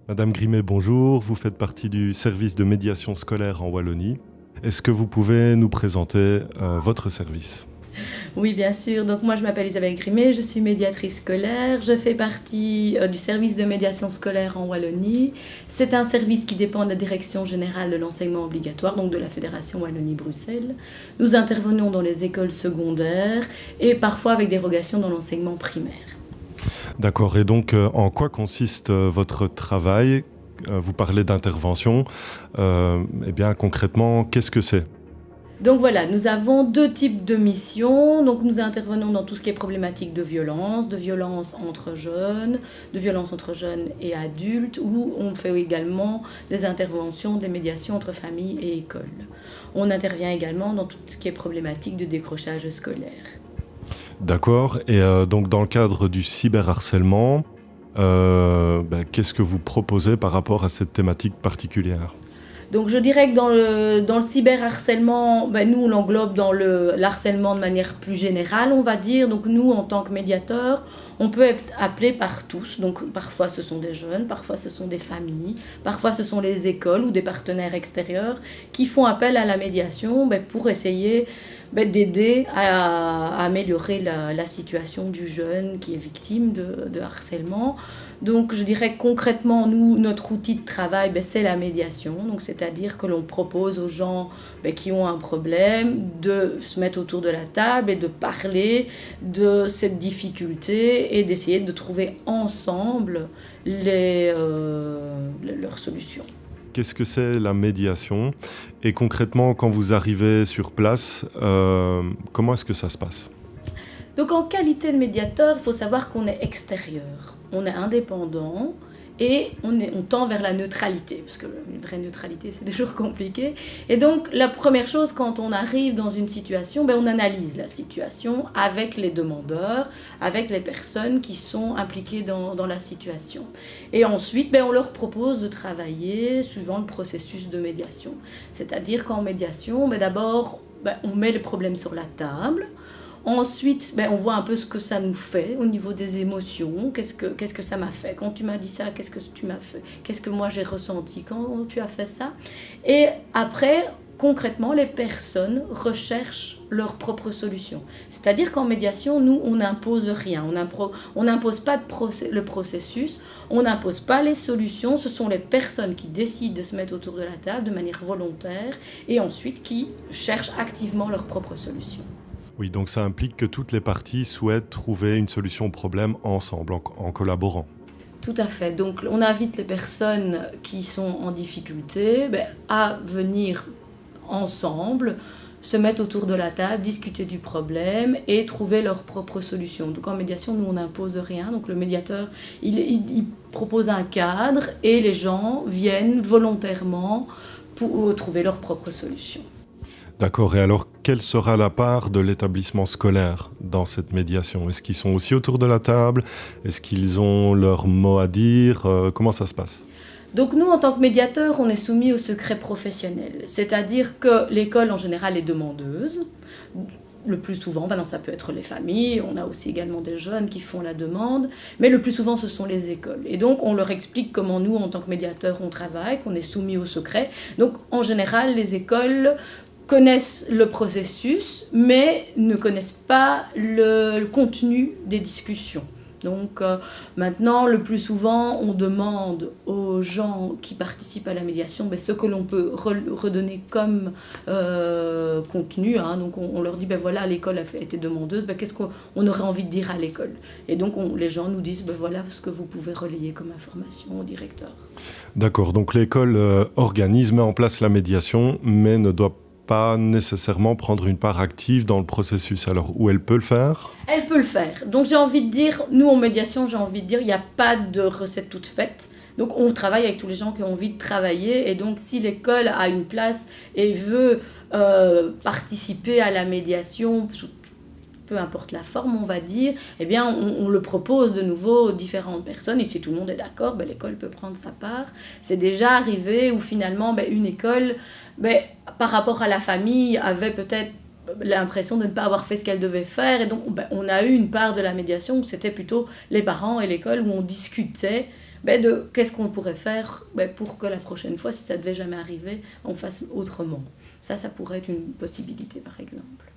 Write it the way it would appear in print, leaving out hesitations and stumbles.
Madame Grimet, bonjour. Vous faites partie du service de médiation scolaire en Wallonie. Est-ce que vous pouvez nous présenter votre service ? Oui, bien sûr. Donc moi, je m'appelle Isabelle Grimet, je suis médiatrice scolaire. Je fais partie du service de médiation scolaire en Wallonie. C'est un service qui dépend de la Direction générale de l'enseignement obligatoire, donc de la Fédération Wallonie-Bruxelles. Nous intervenons dans les écoles secondaires et parfois avec dérogation dans l'enseignement primaire. D'accord. Et donc, en quoi consiste votre travail ? Vous parlez d'intervention. Eh bien, concrètement, qu'est-ce que c'est ? Donc voilà, nous avons deux types de missions. Donc nous intervenons dans tout ce qui est problématique de violence entre jeunes, de violence entre jeunes et adultes, où on fait également des interventions, des médiations entre familles et écoles. On intervient également dans tout ce qui est problématique de décrochage scolaire. D'accord. Et donc, dans le cadre du cyberharcèlement, qu'est-ce que vous proposez par rapport à cette thématique particulière ? Donc je dirais que dans le cyberharcèlement, nous on l'englobe dans le harcèlement de manière plus générale, on va dire. Donc nous, en tant que médiateurs, on peut être appelé par tous. Donc parfois ce sont des jeunes, parfois ce sont des familles, parfois ce sont les écoles ou des partenaires extérieurs qui font appel à la médiation pour essayer d'aider à améliorer la situation du jeune qui est victime de harcèlement. Donc je dirais que concrètement, nous, notre outil de travail, c'est la médiation. Donc, c'est-à-dire que l'on propose aux gens qui ont un problème de se mettre autour de la table et de parler de cette difficulté et d'essayer de trouver ensemble leurs solutions. Qu'est-ce que c'est la médiation ? Et concrètement, quand vous arrivez sur place, comment est-ce que ça se passe ? Donc en qualité de médiateur, il faut savoir qu'on est extérieur, on est indépendant et on tend vers la neutralité, parce que une vraie neutralité c'est toujours compliqué. Et donc la première chose quand on arrive dans une situation, on analyse la situation avec les demandeurs, avec les personnes qui sont impliquées dans la situation. Et ensuite on leur propose de travailler suivant le processus de médiation. C'est-à-dire qu'en médiation, d'abord on met le problème sur la table. Ensuite, on voit un peu ce que ça nous fait au niveau des émotions. Qu'est-ce que ça m'a fait ? Quand tu m'as dit ça, qu'est-ce que tu m'as fait ? Qu'est-ce que moi j'ai ressenti quand tu as fait ça ? Et après, concrètement, les personnes recherchent leurs propres solutions. C'est-à-dire qu'en médiation, nous, on n'impose rien. On n'impose pas le processus, on n'impose pas les solutions. Ce sont les personnes qui décident de se mettre autour de la table de manière volontaire et ensuite qui cherchent activement leurs propres solutions. Oui, donc ça implique que toutes les parties souhaitent trouver une solution au problème ensemble, en collaborant. Tout à fait. Donc on invite les personnes qui sont en difficulté à venir ensemble, se mettre autour de la table, discuter du problème et trouver leur propre solution. Donc en médiation, nous on n'impose rien. Donc le médiateur, il propose un cadre et les gens viennent volontairement pour trouver leur propre solution. D'accord. Et alors, quelle sera la part de l'établissement scolaire dans cette médiation ? Est-ce qu'ils sont aussi autour de la table ? Est-ce qu'ils ont leur mot à dire ? Comment ça se passe ? Donc nous, en tant que médiateurs, on est soumis au secret professionnel. C'est-à-dire que l'école, en général, est demandeuse. Le plus souvent, ça peut être les familles, on a aussi également des jeunes qui font la demande, mais le plus souvent, ce sont les écoles. Et donc, on leur explique comment nous, en tant que médiateurs, on travaille, qu'on est soumis au secret. Donc, en général, les écoles connaissent le processus, mais ne connaissent pas le contenu des discussions. Donc maintenant, le plus souvent, on demande aux gens qui participent à la médiation ce que l'on peut redonner comme contenu. Donc on leur dit, voilà, l'école a été demandeuse, qu'est-ce qu'on aurait envie de dire à l'école ? Et donc les gens nous disent, voilà ce que vous pouvez relayer comme information au directeur. D'accord, donc l'école organise, met en place la médiation, mais ne doit pas nécessairement prendre une part active dans le processus. Alors, où elle peut le faire ? Elle peut le faire. Donc j'ai envie de dire, nous en médiation, il n'y a pas de recette toute faite. Donc on travaille avec tous les gens qui ont envie de travailler. Et donc si l'école a une place et veut participer à la médiation, peu importe la forme, on va dire, on le propose de nouveau aux différentes personnes. Et si tout le monde est d'accord, l'école peut prendre sa part. C'est déjà arrivé où finalement, une école, par rapport à la famille, avait peut-être l'impression de ne pas avoir fait ce qu'elle devait faire. Et donc, on a eu une part de la médiation où c'était plutôt les parents et l'école où on discutait de qu'est-ce qu'on pourrait faire pour que la prochaine fois, si ça devait jamais arriver, on fasse autrement. Ça pourrait être une possibilité, par exemple.